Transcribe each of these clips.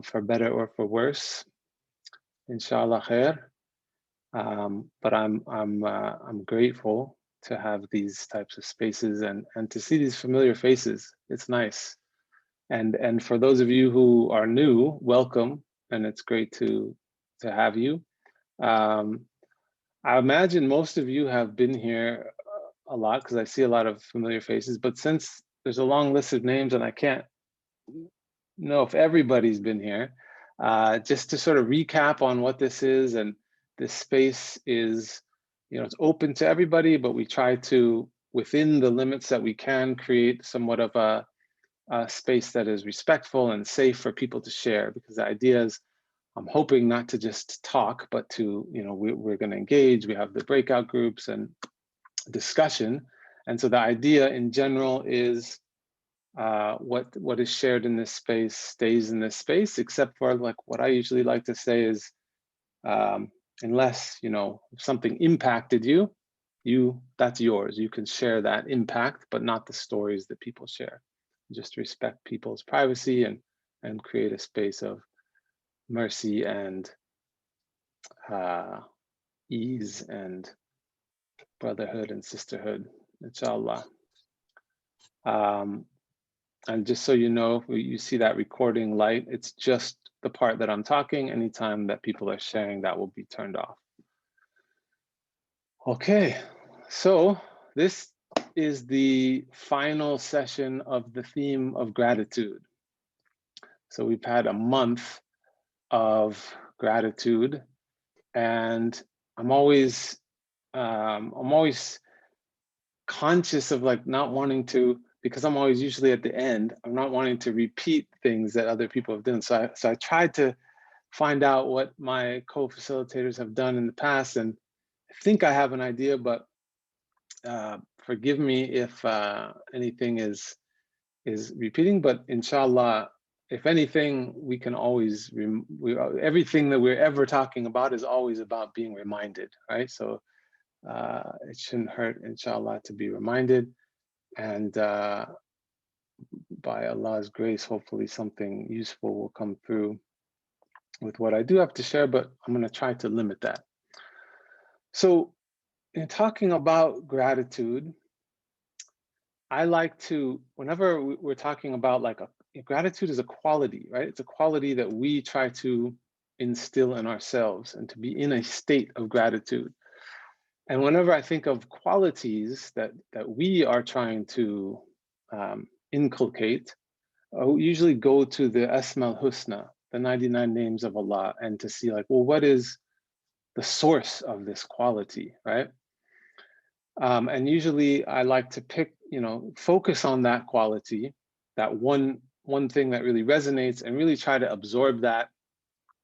for better or for worse. Inshallah khair. But I'm grateful to have these types of spaces and to see these familiar faces. It's nice. And for those of you who are new, welcome, and it's great to have you. I imagine most of you have been here a lot because I see a lot of familiar faces, but since there's a long list of names and I can't know if everybody's been here, just to sort of recap on what this is, and this space is, it's open to everybody, but we try to, within the limits that we can, create somewhat of a space that is respectful and safe for people to share, because the idea is, I'm hoping not to just talk, but to, we're going to engage. We have the breakout groups and discussion. And so the idea in general is what is shared in this space stays in this space, except for, like, what I usually like to say is, unless, something impacted you, that's yours. You can share that impact, but not the stories that people share. Just respect people's privacy and create a space of mercy and ease and brotherhood and sisterhood, inshallah. And just so you know, you see that recording light, it's just the part that I'm talking. Anytime that people are sharing, that will be turned off. Okay, so this is the final session of the theme of gratitude. So we've had a month of gratitude, and I'm always conscious of, like, not wanting to, because I'm always usually at the end, I'm not wanting to repeat things that other people have done. So I tried to find out what my co-facilitators have done in the past, and I think I have an idea, but forgive me if anything is repeating. But inshallah, if anything, we can always, everything that we're ever talking about is always about being reminded, right? So it shouldn't hurt, inshallah, to be reminded. And by Allah's grace, hopefully something useful will come through with what I do have to share, but I'm going to try to limit that. So in talking about gratitude, I like to, whenever we're talking about, like, gratitude is a quality, right? It's a quality that we try to instill in ourselves, and to be in a state of gratitude. And whenever I think of qualities that we are trying to inculcate, I usually go to the Asma al-Husna, the 99 names of Allah, and to see, like, well, what is the source of this quality, right? And usually I like to pick, focus on that quality, that one thing that really resonates, and really try to absorb that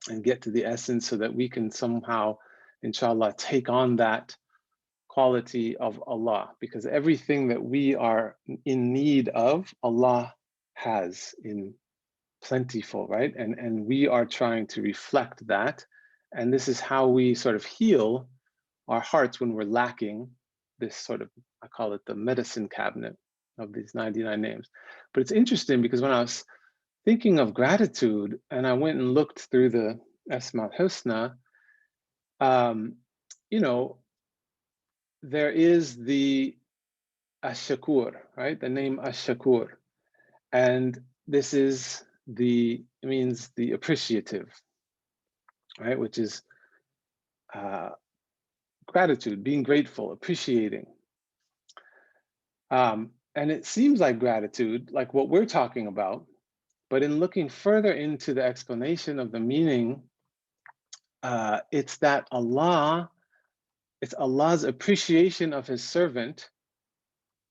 and get to the essence, so that we can somehow, inshallah, take on that quality of Allah, because everything that we are in need of, Allah has in plentiful, right? And we are trying to reflect that. And this is how we sort of heal our hearts when we're lacking this sort of, I call it the medicine cabinet of these 99 names. But it's interesting, because when I was thinking of gratitude and I went and looked through the Asma al-Husna, there is the Ash-Shakur, right? The name Ash-Shakur. And this is it means the appreciative, right? Which is gratitude, being grateful, appreciating. And it seems like gratitude, like what we're talking about, but in looking further into the explanation of the meaning, it's that it's Allah's appreciation of his servant,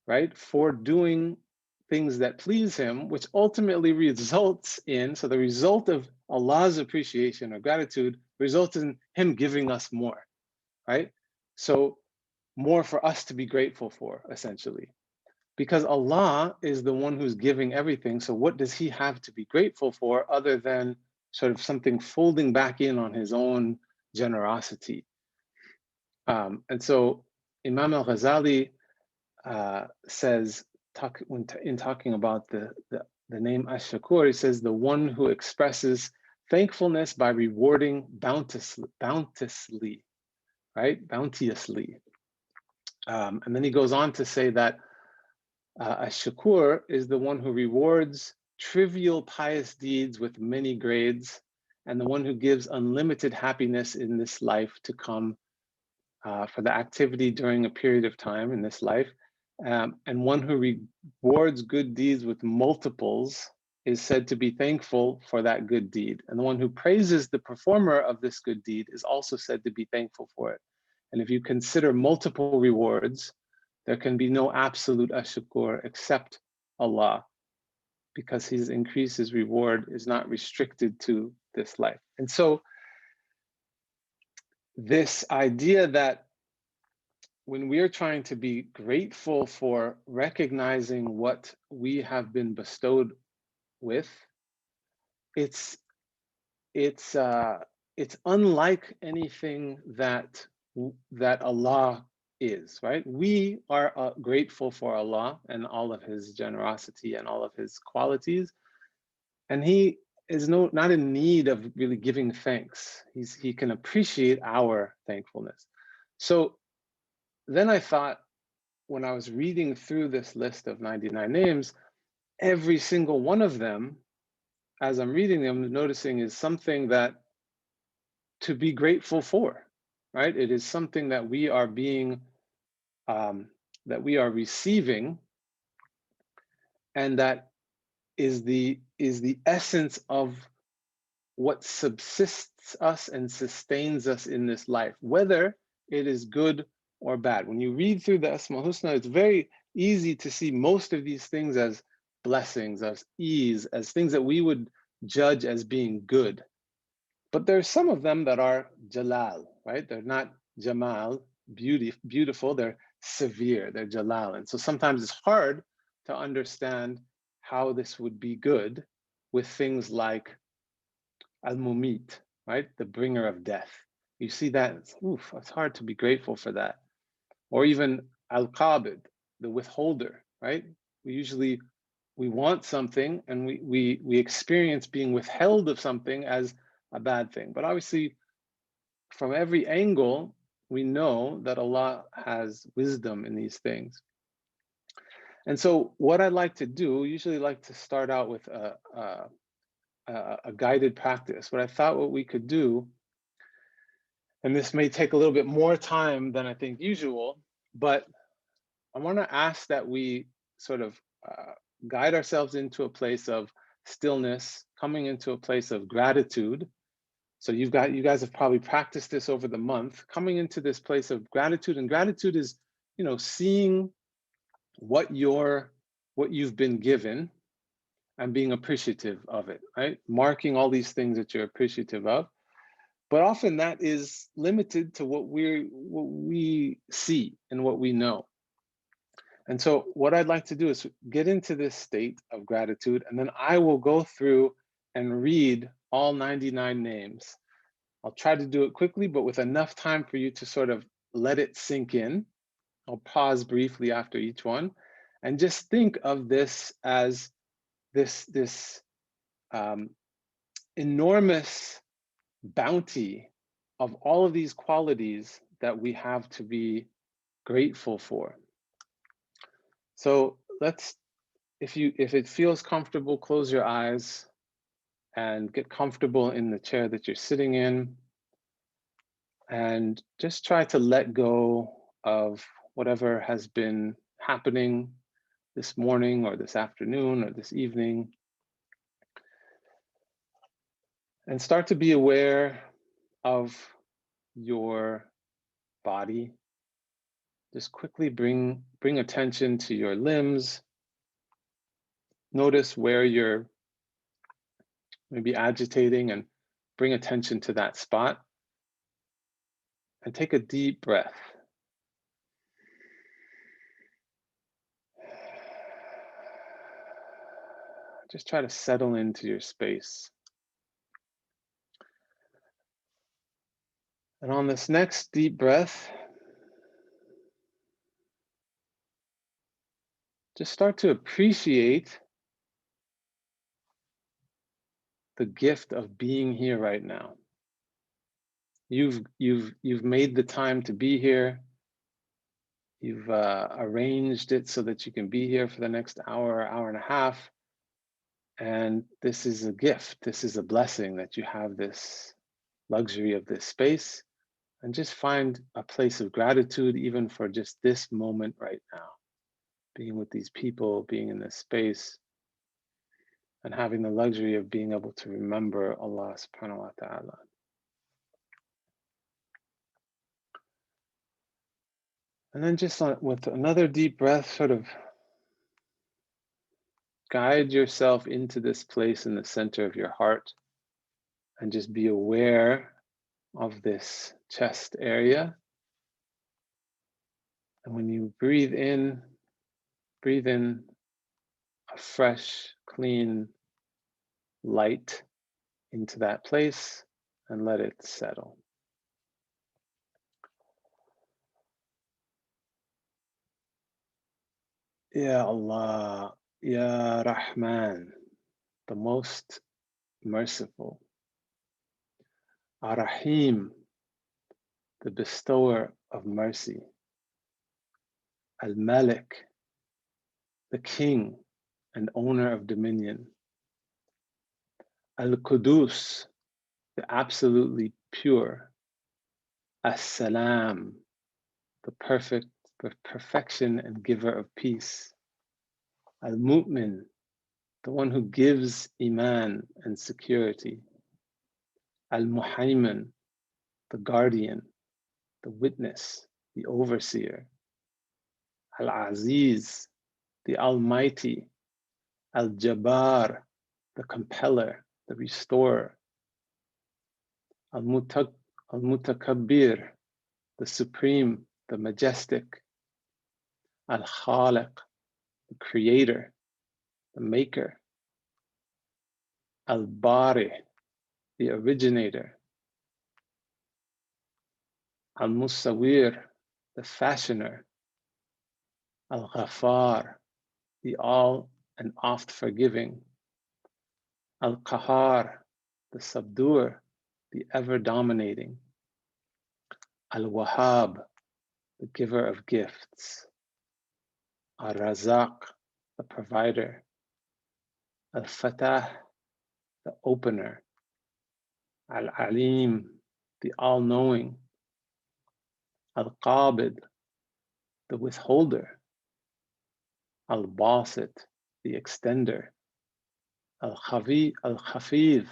right, for doing things that please him, which ultimately results in, so the result of Allah's appreciation or gratitude results in him giving us more, right? So more for us to be grateful for, essentially. Because Allah is the one who's giving everything, so what does he have to be grateful for other than sort of something folding back in on his own generosity? And so Imam al-Ghazali says, in talking about the the name Ash-Shakur, he says, the one who expresses thankfulness by rewarding bounteously, right? Bounteously. And then he goes on to say that Ash-Shakur is the one who rewards trivial pious deeds with many grades, and the one who gives unlimited happiness in this life to come for the activity during a period of time in this life. And one who rewards good deeds with multiples is said to be thankful for that good deed. And the one who praises the performer of this good deed is also said to be thankful for it. And if you consider multiple rewards, there can be no absolute Ash-Shakur except Allah, because his increase, his reward is not restricted to this life. And so this idea that when we are trying to be grateful for recognizing what we have been bestowed with, it's unlike anything that Allah is, right? We are grateful for Allah and all of his generosity and all of his qualities, and he is not in need of really giving thanks. He can appreciate our thankfulness. So then I thought, when I was reading through this list of 99 names, every single one of them, as I'm reading them, noticing is something that to be grateful for, right? It is something that we are being, that we are receiving, and that is the essence of what subsists us and sustains us in this life, whether it is good or bad. When you read through the Asmaul Husna, it's very easy to see most of these things as blessings, as ease, as things that we would judge as being good. But there's some of them that are jalal, right? They're not jamal, beautiful, they're severe, they're jalal. And so sometimes it's hard to understand how this would be good with things like al-mumit, right? The bringer of death. You see that, it's hard to be grateful for that. Or even al-qabid, the withholder, right? We want something, and we experience being withheld of something as a bad thing. But obviously, from every angle, we know that Allah has wisdom in these things. And so what I like to do, usually like to start out with a guided practice. But I thought what we could do, and this may take a little bit more time than I think usual, but I want to ask that we sort of guide ourselves into a place of stillness, coming into a place of gratitude. So you guys have probably practiced this over the month, coming into this place of gratitude. And gratitude is, seeing what you've been given and being appreciative of it, right? Marking all these things that you're appreciative of. But often that is limited to what we see and what we know. And so what I'd like to do is get into this state of gratitude, and then I will go through and read all 99 names. I'll try to do it quickly, but with enough time for you to sort of let it sink in. I'll pause briefly after each one and just think of this as this enormous bounty of all of these qualities that we have to be grateful for. So if it feels comfortable, close your eyes and get comfortable in the chair that you're sitting in, and just try to let go of whatever has been happening this morning or this afternoon or this evening, and start to be aware of your body. Just quickly bring attention to your limbs. Notice where you're maybe agitating, and bring attention to that spot. And take a deep breath. Just try to settle into your space. And on this next deep breath, just start to appreciate the gift of being here right now. You've made the time to be here. You've arranged it so that you can be here for the next hour, hour and a half. And this is a gift. This is a blessing that you have this luxury of this space. And just find a place of gratitude, even for just this moment right now. Being with these people, being in this space, and having the luxury of being able to remember Allah subhanahu wa ta'ala. And then just with another deep breath, sort of guide yourself into this place in the center of your heart, and just be aware of this chest area. And when you breathe in a fresh, clean light into that place, and let it settle. Ya Allah, Ya Rahman, the most merciful. Ar-Rahim, the bestower of mercy. Al-Malik, the king and owner of dominion. Al-Qudus, the absolutely pure. As-Salam, the perfection and giver of peace. Al-Mu'min, the one who gives iman and security. Al-Muhaymin, the guardian, the witness, the overseer. Al-Aziz, the almighty. Al-Jabbar, the compeller, the restorer. Al-Mutakabbir, the supreme, the majestic. Al-Khaliq, the creator, the maker. Al-Bari, the originator. Al-Musawwir, the fashioner. Al-Ghaffar, the all and oft forgiving. Al-Qahar, the subduer, the ever dominating. Al-Wahhab, the giver of gifts. Al-Razaq, the provider. Al-Fatah, the opener. Al-Alim, the all-knowing. Al-Qabid, the withholder. Al-Basit, the extender. Al-Khafiv,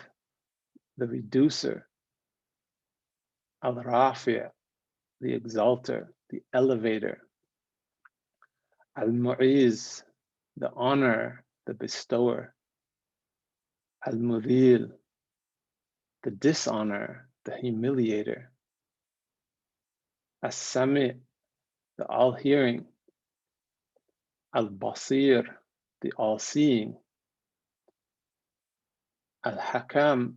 the reducer. Al-Rafi', the exalter, the elevator. Al-Mu'iz, the honor, the bestower. Al-Mudhil, the dishonor, the humiliator. As-Sami', the all-hearing. Al-Basir, the all-seeing. Al-Hakam,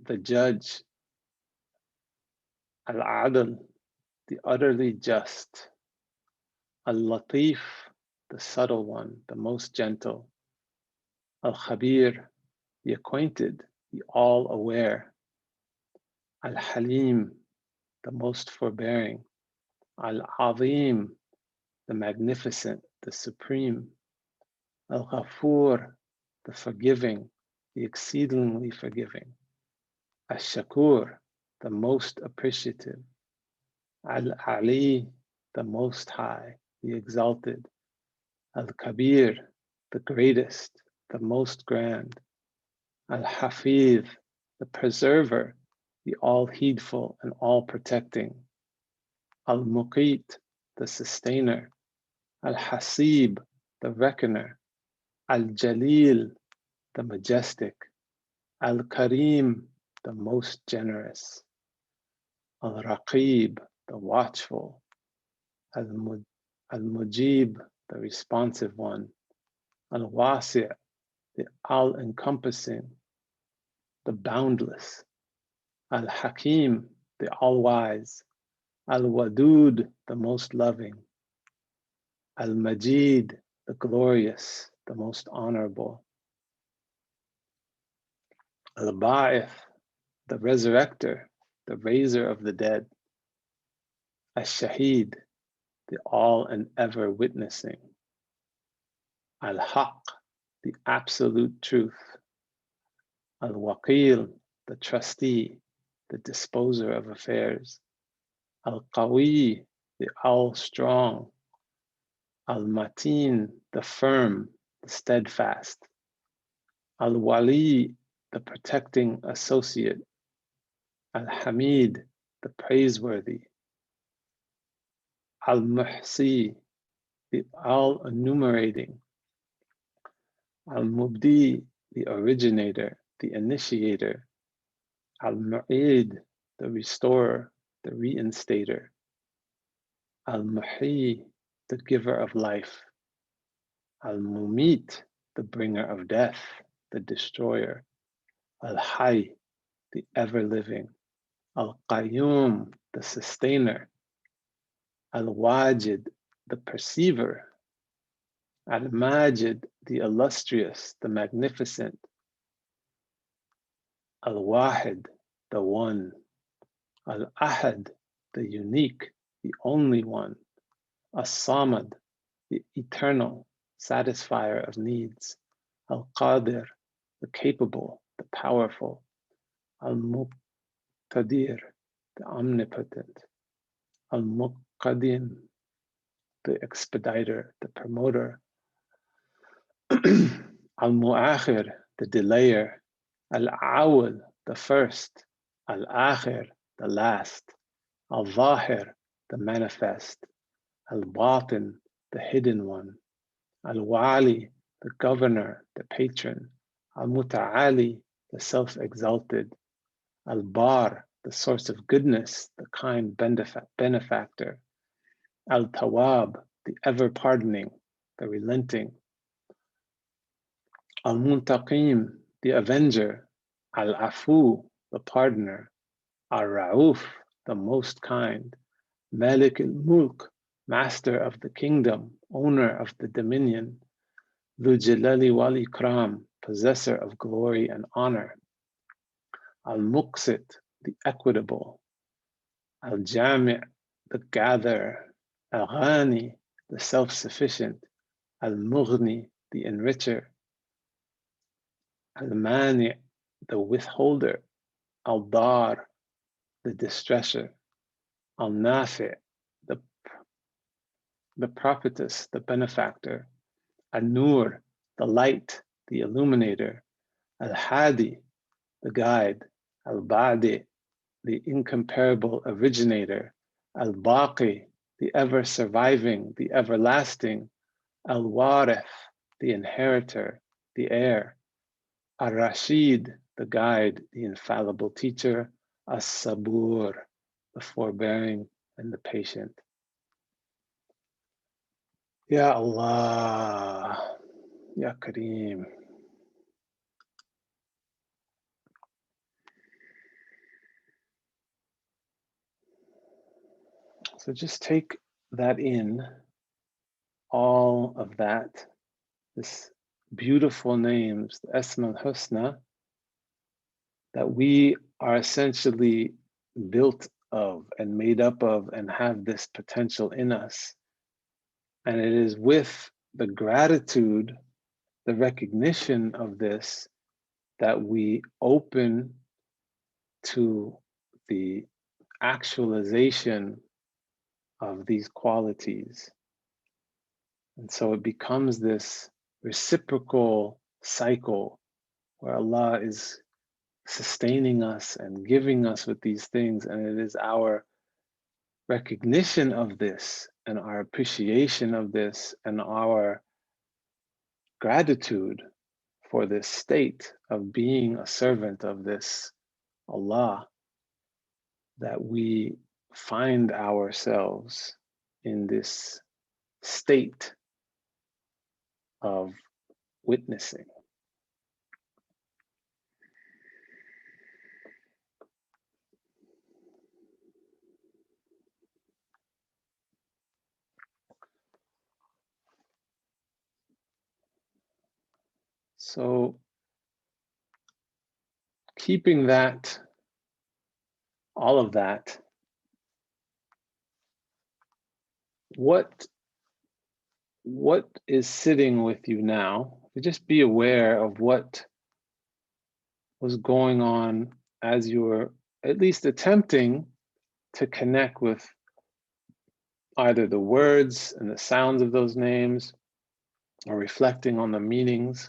the judge. Al-Adl, the utterly just. Al-Latif, the subtle one, the most gentle. Al-Khabir, the acquainted, the all-aware. Al-Halim, the most forbearing. Al-Azim, the magnificent, the supreme. Al-Ghafur, the forgiving, the exceedingly forgiving. Al-Shakur, the most appreciative. Al-Ali, the most high, the exalted. Al-Kabir, the greatest, the most grand. Al-Hafiz, the preserver, the all-heedful and all-protecting. Al-Muqit, the sustainer. Al-Hasib, the reckoner. Al-Jalil, the majestic. Al-Karim, the most generous. Al-Raqib, the watchful. Al-Mujib, the responsive one. Al-Wasi', the all-encompassing, the boundless. Al-Hakim, the all-wise. Al-Wadud, the most loving. Al-Majid, the glorious, the most honorable. Al-Ba'ith, the resurrector, the raiser of the dead. Ash-Shahid, the all and ever witnessing. Al-Haq, the absolute truth. Al-Waqil, the trustee, the disposer of affairs. Al-Qawi, the all strong. Al-Mateen, the firm, the steadfast. Al-Wali, the protecting associate. Al-Hamid, the praiseworthy. Al-Muhsi, the all enumerating. Al-Mubdi, the originator, the initiator. Al-Mu'id, the restorer, the reinstator. Al-Muhi, the giver of life. Al-Mumit, the bringer of death, the destroyer. Al-Hayy, the ever-living. Al-Qayyum, the sustainer. Al-Wajid, the perceiver. Al-Majid, the illustrious, the magnificent. Al-Wahid, the one. Al-Ahad, the unique, the only one. As-Samad, the eternal, satisfier of needs. Al-Qadir, the capable, the powerful. Al-Muqtadir, the omnipotent. Al-Muqaddim, the expediter, the promoter. Al-Mu'akhir, the delayer. Al-Awwal, the first. Al-Akhir, the last. Al-Zahir, the manifest. Al-Batin, the hidden one. Al-Wali, the governor, the patron. Al-Muta'ali, the self-exalted. Al-Bar, the source of goodness, the kind benefactor. Al-Tawab, the ever-pardoning, the relenting. Al-Muntaqim, the avenger. Al-Afu, the pardoner. Al-Ra'uf, the most kind. Malik al-Mulk, master of the kingdom, owner of the dominion. Dhu Jalali wal Ikram, possessor of glory and honor. Al-Muqsit, the equitable. Al-Jami', the gatherer. Al-Ghani, the self-sufficient. Al-Mughni, the enricher. Al-Mani', the withholder. Al-Dar, the distresser. Al-Nafi', the prophetess, the benefactor. An-Nur, the light, the illuminator. Al-Hadi, the guide. Al-Badi, the incomparable originator. Al-Baqi, the ever-surviving, the everlasting. Al-Warith, the inheritor, the heir. Ar-Rashid, the guide, the infallible teacher. As-Sabur, the forbearing and the patient. Ya Allah, Ya Kareem. So just take that in, all of that, this beautiful names, the Asma al-Husna, that we are essentially built of and made up of and have this potential in us. And it is with the gratitude, the recognition of this, that we open to the actualization of these qualities. And so it becomes this reciprocal cycle where Allah is sustaining us and giving us with these things. And it is our recognition of this and our appreciation of this and our gratitude for this state of being a servant of this Allah that we find ourselves in this state of witnessing. So keeping that, all of that, what is sitting with you now? Just be aware of what was going on as you were at least attempting to connect with either the words and the sounds of those names or reflecting on the meanings,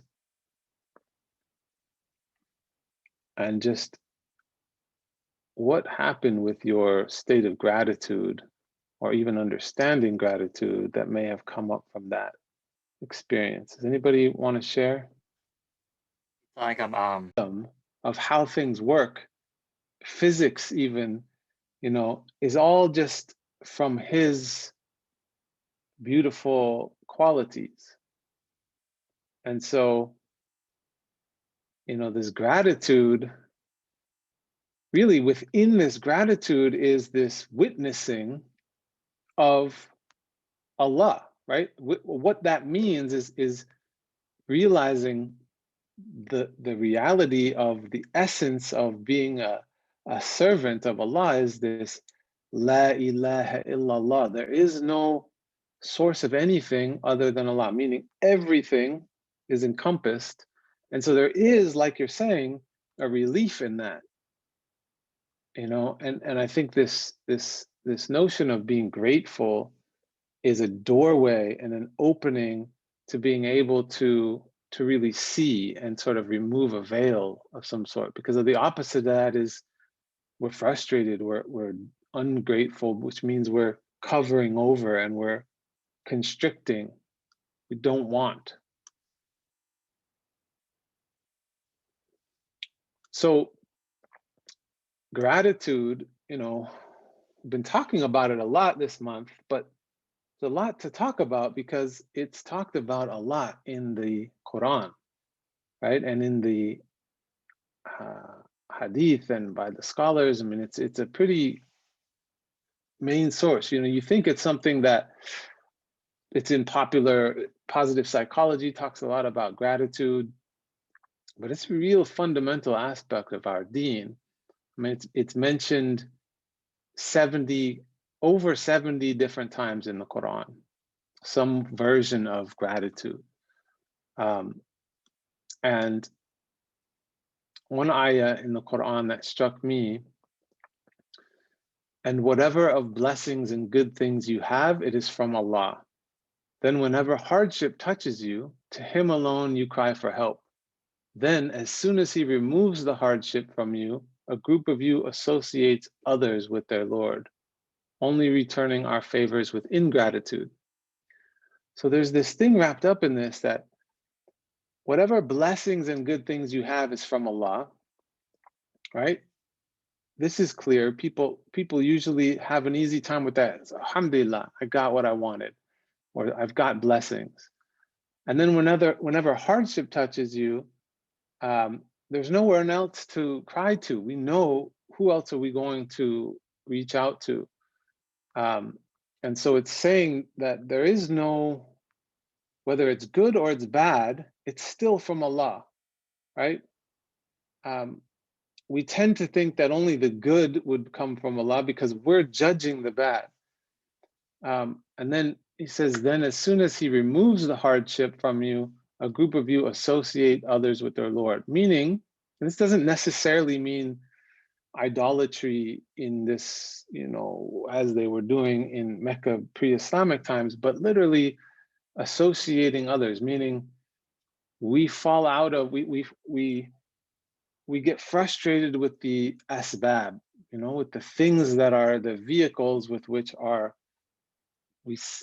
and just what happened with your state of gratitude or even understanding gratitude that may have come up from that experience. Does anybody want to share? Like Of how things work, physics even, is all just from his beautiful qualities. And so, this gratitude, really within this gratitude is this witnessing of Allah, right? What that means is realizing the reality of the essence of being a servant of Allah is this La ilaha illallah. There is no source of anything other than Allah, meaning everything is encompassed. And so there is, like you're saying, a relief in that, and I think this notion of being grateful is a doorway and an opening to being able to really see and sort of remove a veil of some sort, because of the opposite of that is we're frustrated, we're ungrateful, which means we're covering over and we're constricting. We don't want. So gratitude, we've been talking about it a lot this month, but there's a lot to talk about because it's talked about a lot in the Quran, right? And in the hadith and by the scholars. I mean, it's a pretty main source. You think it's something that it's in popular positive psychology, talks a lot about gratitude, but it's a real fundamental aspect of our deen. I mean, it's mentioned over 70 different times in the Quran, some version of gratitude. And one ayah in the Quran that struck me, and whatever of blessings and good things you have, it is from Allah. Then whenever hardship touches you, to Him alone you cry for help. Then as soon as He removes the hardship from you, a group of you associates others with their Lord, only returning our favors with ingratitude. So there's this thing wrapped up in this, that whatever blessings and good things you have is from Allah, right? This is clear. People usually have an easy time with that. It's, Alhamdulillah, I got what I wanted, or I've got blessings. And then whenever hardship touches you, there's nowhere else to cry to. We know, who else are we going to reach out to? And so it's saying that there is no, whether it's good or it's bad, it's still from Allah, right? We tend to think that only the good would come from Allah because we're judging the bad. And then he says, then as soon as He removes the hardship from you, a group of you associate others with their Lord. Meaning, this doesn't necessarily mean idolatry in this, as they were doing in Mecca pre-Islamic times, but literally associating others, meaning we fall out of, we get frustrated with the asbab, with the things that are the vehicles with which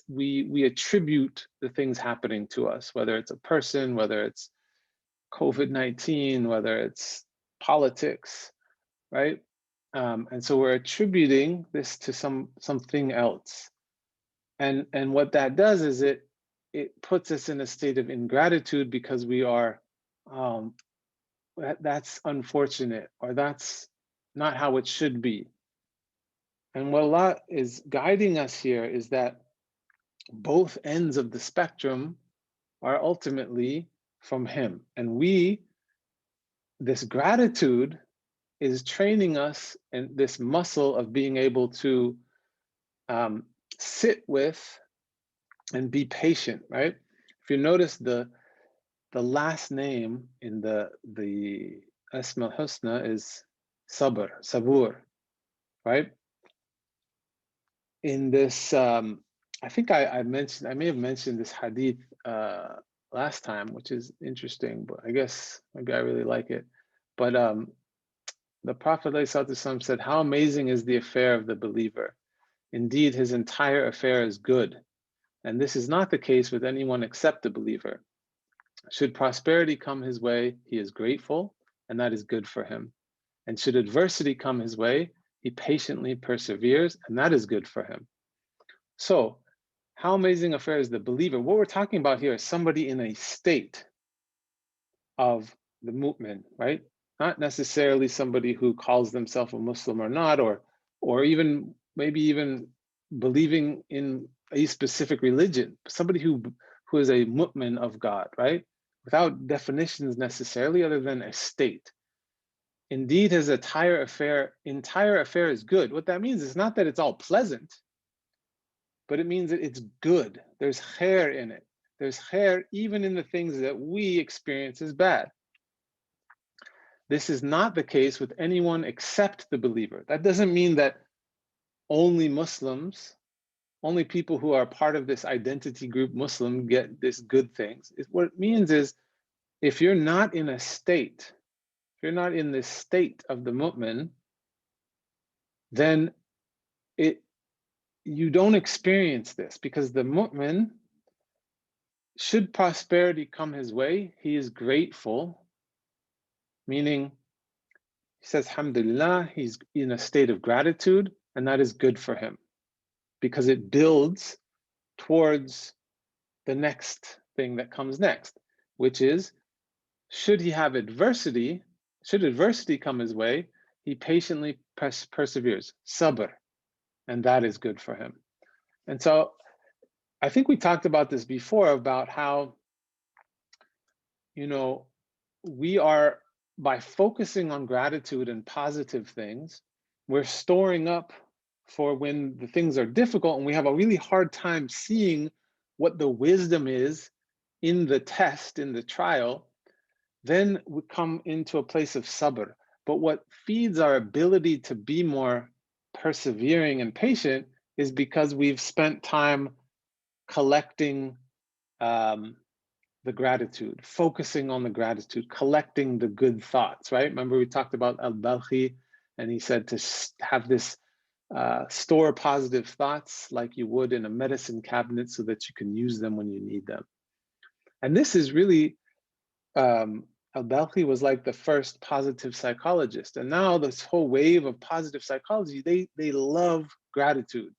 we attribute the things happening to us, whether it's a person, whether it's COVID-19, whether it's politics, right? And so we're attributing this to something else, and what that does is it puts us in a state of ingratitude because we are that's unfortunate, or that's not how it should be. And what Allah is guiding us here is that both ends of the spectrum are ultimately from Him. And this gratitude is training us in this muscle of being able to sit with and be patient, right? If you notice the last name in the Asma Husna is Sabr, Sabur, right? In this, I think I may have mentioned this hadith last time, which is interesting, but I guess maybe I really like it. But the Prophet ﷺ said, "How amazing is the affair of the believer! Indeed, his entire affair is good. And this is not the case with anyone except the believer. Should prosperity come his way, he is grateful, and that is good for him. And should adversity come his way, he patiently perseveres, and that is good for him." So, how amazing affair is the believer? What we're talking about here is somebody in a state of the mu'min, right? Not necessarily somebody who calls themselves a Muslim or not, or even maybe even believing in a specific religion. Somebody who is a mu'min of God, right? Without definitions necessarily, other than a state. Indeed, his entire affair is good. What that means is not that it's all pleasant, but it means that it's good. There's khair in it. There's khair even in the things that we experience as bad. This is not the case with anyone except the believer. That doesn't mean that only Muslims, only people who are part of this identity group Muslim get this good things. What it means is if you're not in a state, if you're not in this state of the mu'min, then you don't experience this, because the mu'min, should prosperity come his way, he is grateful, meaning he says, alhamdulillah, he's in a state of gratitude, and that is good for him because it builds towards the next thing that comes next, which is, should adversity come his way, he patiently perseveres, sabr, and that is good for him. And so I think we talked about this before, about how, we are, by focusing on gratitude and positive things, we're storing up for when the things are difficult and we have a really hard time seeing what the wisdom is in the test, in the trial. Then we come into a place of sabr. But what feeds our ability to be more persevering and patient is because we've spent time collecting the gratitude, focusing on the gratitude, collecting the good thoughts, right? Remember we talked about Al-Balkhi, and he said to have this store positive thoughts like you would in a medicine cabinet so that you can use them when you need them. And this is really, Al-Balkhi was like the first positive psychologist. And now this whole wave of positive psychology, they love gratitude.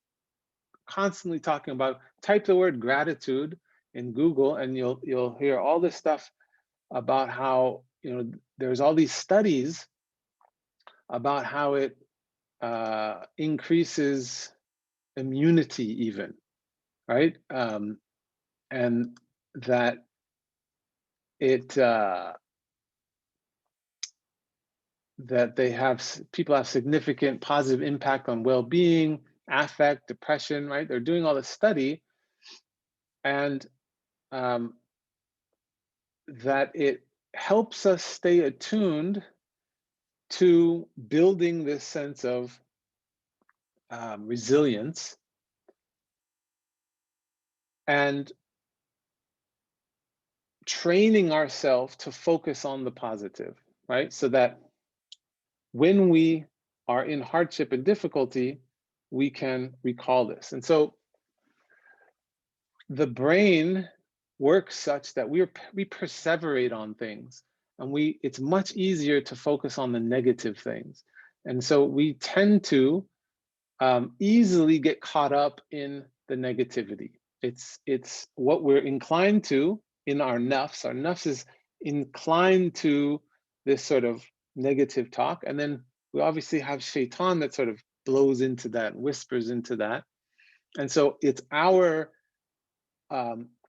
Constantly talking about, type the word gratitude in Google and you'll hear all this stuff about how, there's all these studies about how it increases immunity even, right? And that people have significant positive impact on well-being, affect, depression, right? They're doing all this study, and that it helps us stay attuned to building this sense of resilience and training ourselves to focus on the positive, right? So that when we are in hardship and difficulty, we can recall this. And so the brain works such that we perseverate on things, and it's much easier to focus on the negative things. And so we tend to easily get caught up in the negativity. It's what we're inclined to in our nafs. Our nafs is inclined to this sort of negative talk. And then we obviously have shaitan that sort of blows into that, whispers into that. And so it's our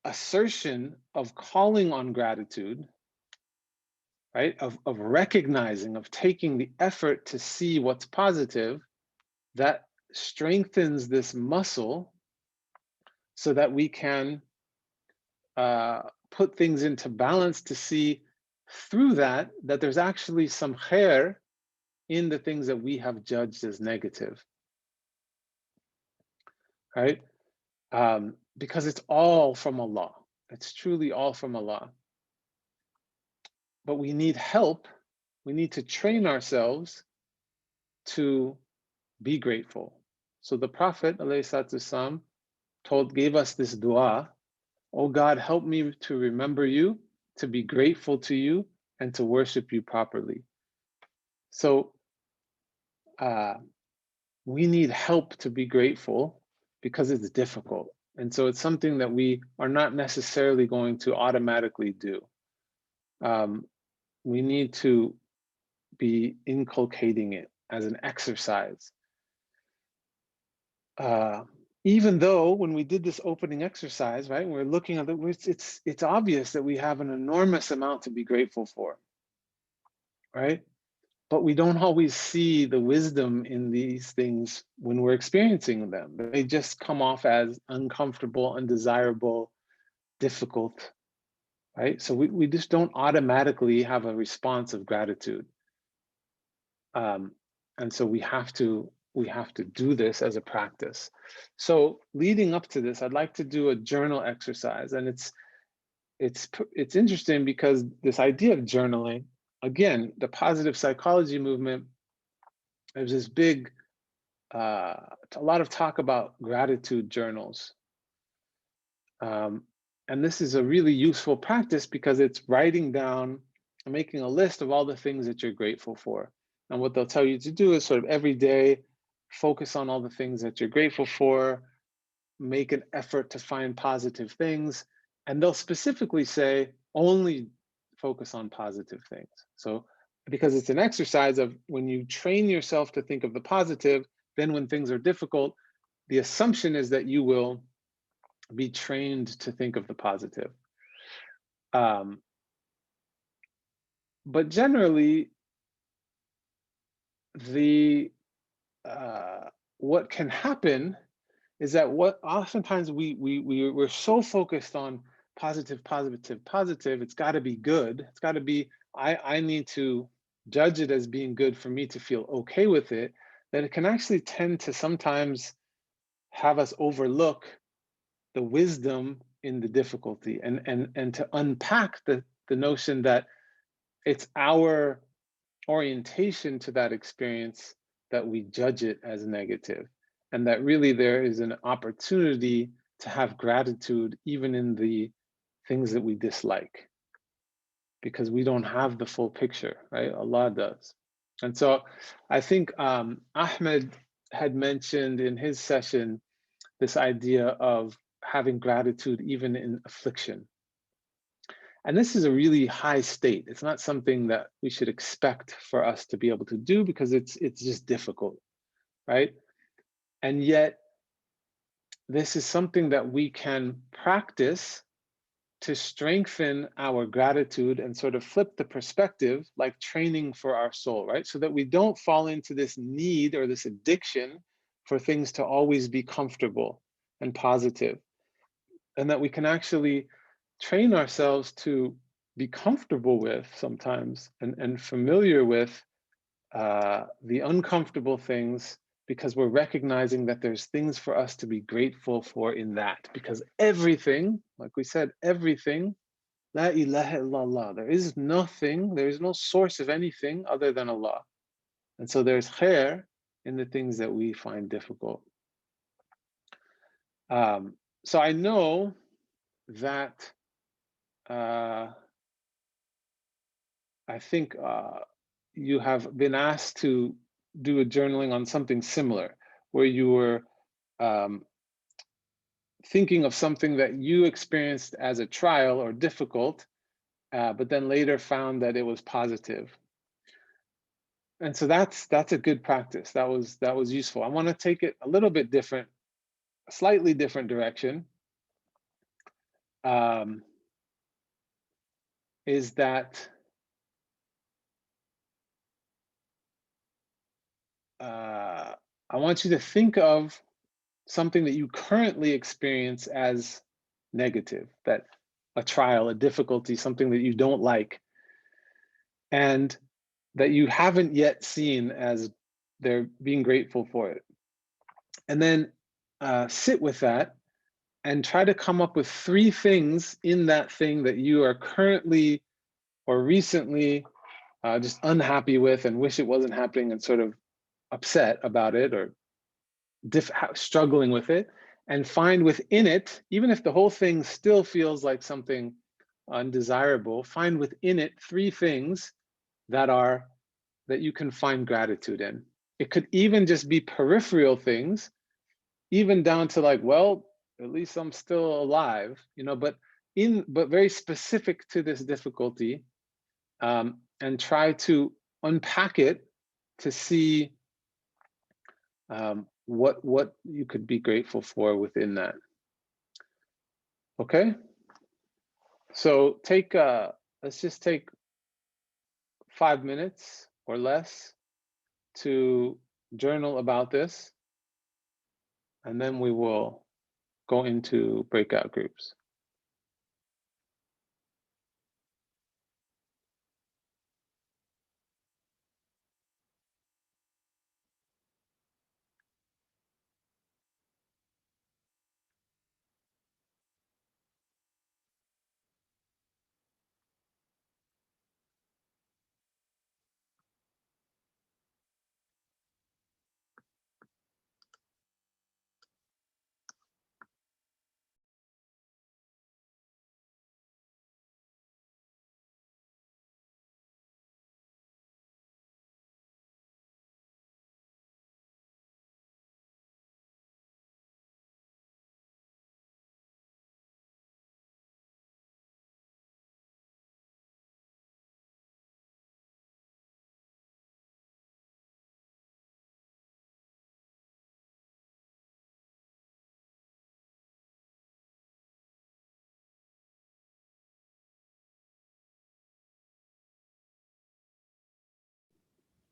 assertion of calling on gratitude, right? Of recognizing, of taking the effort to see what's positive, that strengthens this muscle so that we can put things into balance to see through that there's actually some khair in the things that we have judged as negative, right? Because it's all from Allah. It's truly all from Allah. But we need help. We need to train ourselves to be grateful. So the Prophet ﷺ gave us this dua: "Oh God, help me to remember you, to be grateful to you, and to worship you properly." So uh, we need help to be grateful because it's difficult. And so it's something that we are not necessarily going to automatically do. We need to be inculcating it as an exercise. Uh, Even though when we did this opening exercise, right, we're looking at it's obvious that we have an enormous amount to be grateful for, right? But we don't always see the wisdom in these things when we're experiencing them. They just come off as uncomfortable, undesirable, difficult, right? So we just don't automatically have a response of gratitude. And so we have to do this as a practice. So leading up to this, I'd like to do a journal exercise, and it's interesting because this idea of journaling, again, the positive psychology movement, there's this big a lot of talk about gratitude journals. Um, and this is a really useful practice because it's writing down and making a list of all the things that you're grateful for. And what they'll tell you to do is sort of every day focus on all the things that you're grateful for, make an effort to find positive things. And they'll specifically say only focus on positive things. So, because it's an exercise of when you train yourself to think of the positive, then when things are difficult, the assumption is that you will be trained to think of the positive. Um, but generally, the what can happen is that what oftentimes we're so focused on positive, positive, positive. It's got to be good. It's got to be. I need to judge it as being good for me to feel okay with it. That it can actually tend to sometimes have us overlook the wisdom in the difficulty, and to unpack the notion that it's our orientation to that experience that we judge it as negative, and that really there is an opportunity to have gratitude even in the things that we dislike, because we don't have the full picture, right? Allah does. And so I think Ahmed had mentioned in his session this idea of having gratitude even in affliction. And this is a really high state. It's not something that we should expect for us to be able to do because it's just difficult, right? And yet this is something that we can practice to strengthen our gratitude and sort of flip the perspective, like training for our soul, right? So that we don't fall into this need or this addiction for things to always be comfortable and positive, and that we can actually train ourselves to be comfortable with sometimes, and familiar with the uncomfortable things, because we're recognizing that there's things for us to be grateful for in that. Because everything, like we said, everything, la ilaha illallah, there is nothing, there is no source of anything other than Allah. And so there's khair in the things that we find difficult. So I know that I think you have been asked to do a journaling on something similar, where you were um, thinking of something that you experienced as a trial or difficult, but then later found that it was positive. And so that's a good practice. That was useful. I want to take it a little bit different, a slightly different direction. Is that I want you to think of something that you currently experience as negative, that a trial, a difficulty, something that you don't like, and that you haven't yet seen as they're being grateful for it. And then sit with that and try to come up with 3 things in that thing that you are currently or recently just unhappy with and wish it wasn't happening and sort of upset about it or struggling with it, and find within it, even if the whole thing still feels like something undesirable, find within it 3 things that are that you can find gratitude in. It could even just be peripheral things, even down to like, well, at least I'm still alive, but very specific to this difficulty, and try to unpack it to see what you could be grateful for within that. Okay, so let's just take 5 minutes or less to journal about this, and then we will go into breakout groups.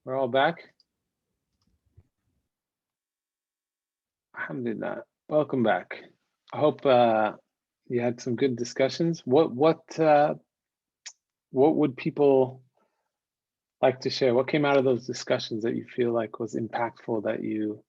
We're all back. Alhamdulillah. Welcome back. I hope you had some good discussions. What would people like to share? What came out of those discussions that you feel like was impactful, that you